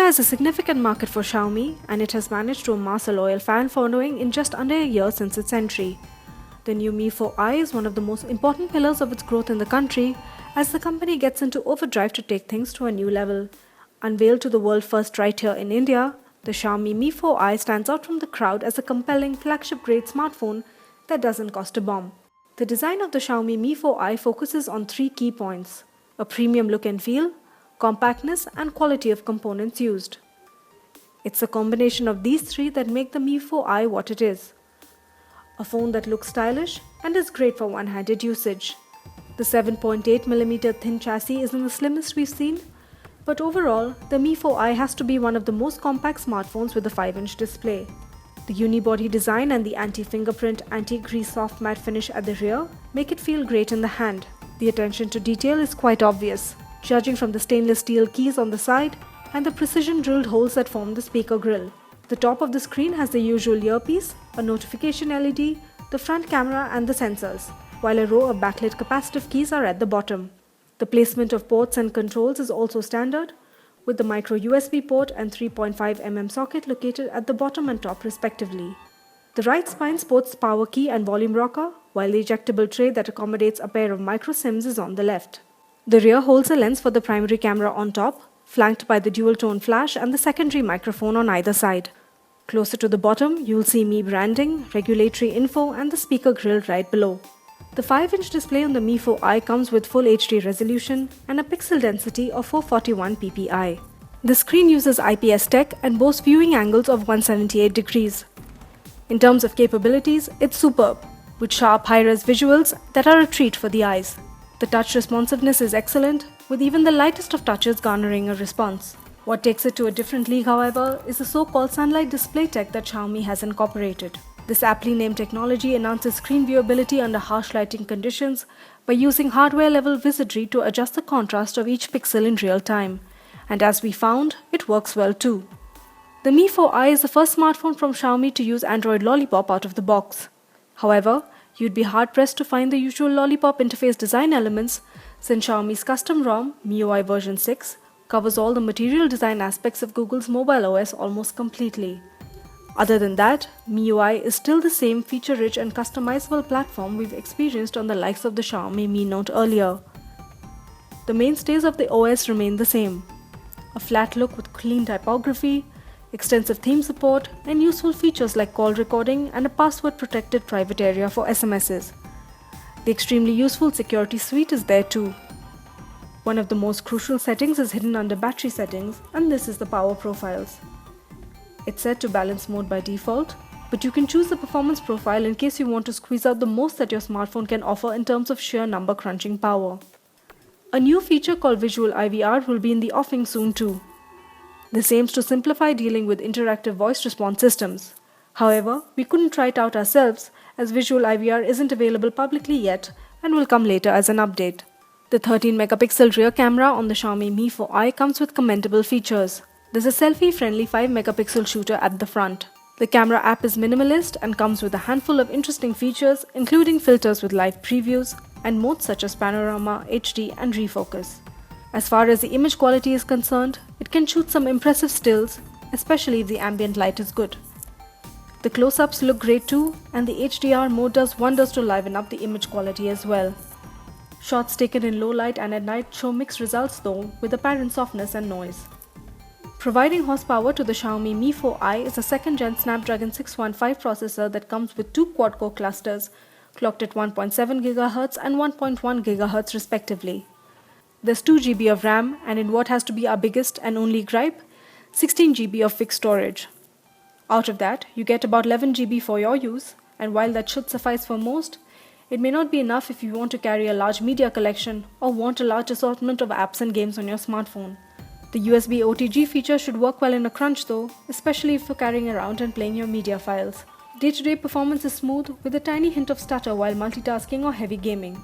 is a significant market for Xiaomi, and it has managed to amass a loyal fan following in just under a year since its entry. The new Mi4i is one of the most important pillars of its growth in the country as the company gets into overdrive to take things to a new level. Unveiled to the world first right here in India, the Xiaomi Mi4i stands out from the crowd as a compelling flagship-grade smartphone that doesn't cost a bomb. The design of the Xiaomi Mi4i focuses on three key points: a premium look and feel, compactness, and quality of components used. It's a combination of these three that make the Mi4i what it is. A phone that looks stylish and is great for one-handed usage. The 7.8mm thin chassis isn't the slimmest we've seen, but overall, the Mi4i has to be one of the most compact smartphones with a 5-inch display. The unibody design and the anti-fingerprint, anti-grease soft matte finish at the rear make it feel great in the hand. The attention to detail is quite obvious, judging from the stainless steel keys on the side and the precision-drilled holes that form the speaker grille. The top of the screen has the usual earpiece, a notification LED, the front camera and the sensors, while a row of backlit capacitive keys are at the bottom. The placement of ports and controls is also standard, with the micro USB port and 3.5mm socket located at the bottom and top respectively. The right spine sports the power key and volume rocker, while the ejectable tray that accommodates a pair of micro SIMs is on the left. The rear holds a lens for the primary camera on top, flanked by the dual-tone flash and the secondary microphone on either side. Closer to the bottom, you'll see Mi branding, regulatory info and the speaker grille right below. The 5-inch display on the Mi4i comes with full HD resolution and a pixel density of 441 ppi. The screen uses IPS tech and boasts viewing angles of 178 degrees. In terms of capabilities, it's superb, with sharp high-res visuals that are a treat for the eyes. The touch responsiveness is excellent, with even the lightest of touches garnering a response. What takes it to a different league, however, is the so-called sunlight display tech that Xiaomi has incorporated. This aptly named technology enhances screen viewability under harsh lighting conditions by using hardware-level wizardry to adjust the contrast of each pixel in real time. And as we found, it works well too. The Mi4i is the first smartphone from Xiaomi to use Android Lollipop out of the box. However, you'd be hard-pressed to find the usual Lollipop interface design elements, since Xiaomi's custom ROM, MIUI version 6, covers all the material design aspects of Google's mobile OS almost completely. Other than that, MIUI is still the same feature-rich and customizable platform we've experienced on the likes of the Xiaomi Mi Note earlier. The mainstays of the OS remain the same: a flat look with clean typography, extensive theme support, and useful features like call recording and a password-protected private area for SMSs. The extremely useful security suite is there too. One of the most crucial settings is hidden under battery settings, and this is the power profiles. It's set to balance mode by default, but you can choose the performance profile in case you want to squeeze out the most that your smartphone can offer in terms of sheer number crunching power. A new feature called Visual IVR will be in the offing soon too. This aims to simplify dealing with interactive voice response systems. However, we couldn't try it out ourselves as Visual IVR isn't available publicly yet and will come later as an update. The 13-megapixel rear camera on the Xiaomi Mi4i comes with commendable features. There's a selfie-friendly 5-megapixel shooter at the front. The camera app is minimalist and comes with a handful of interesting features, including filters with live previews and modes such as panorama, HD and refocus. As far as the image quality is concerned, it can shoot some impressive stills, especially if the ambient light is good. The close-ups look great too, and the HDR mode does wonders to liven up the image quality as well. Shots taken in low light and at night show mixed results though, with apparent softness and noise. Providing horsepower to the Xiaomi Mi4i is a 2nd-gen Snapdragon 615 processor that comes with two quad-core clusters, clocked at 1.7 GHz and 1.1 GHz respectively. There's 2 GB of RAM, and in what has to be our biggest and only gripe, 16 GB of fixed storage. Out of that, you get about 11 GB for your use, and while that should suffice for most, it may not be enough if you want to carry a large media collection or want a large assortment of apps and games on your smartphone. The USB OTG feature should work well in a crunch though, especially if you're carrying around and playing your media files. Day-to-day performance is smooth with a tiny hint of stutter while multitasking or heavy gaming.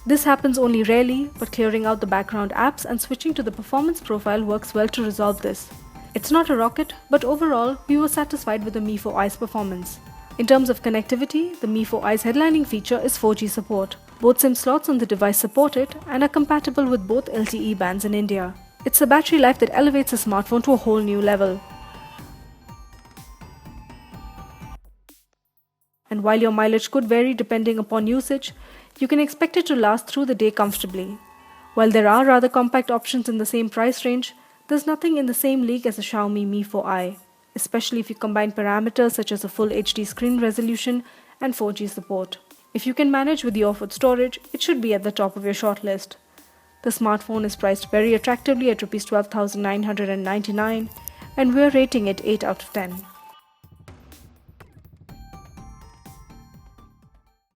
This happens only rarely, but clearing out the background apps and switching to the performance profile works well to resolve this. It's not a rocket, but overall, we were satisfied with the Mi4i's performance. In terms of connectivity, the Mi4i's headlining feature is 4G support. Both SIM slots on the device support it and are compatible with both LTE bands in India. It's the battery life that elevates a smartphone to a whole new level. And while your mileage could vary depending upon usage, you can expect it to last through the day comfortably. While there are rather compact options in the same price range, there's nothing in the same league as the Xiaomi Mi 4i, especially if you combine parameters such as a full HD screen resolution and 4G support. If you can manage with the offered storage, it should be at the top of your shortlist. The smartphone is priced very attractively at Rs 12,999 and we're rating it 8 out of 10.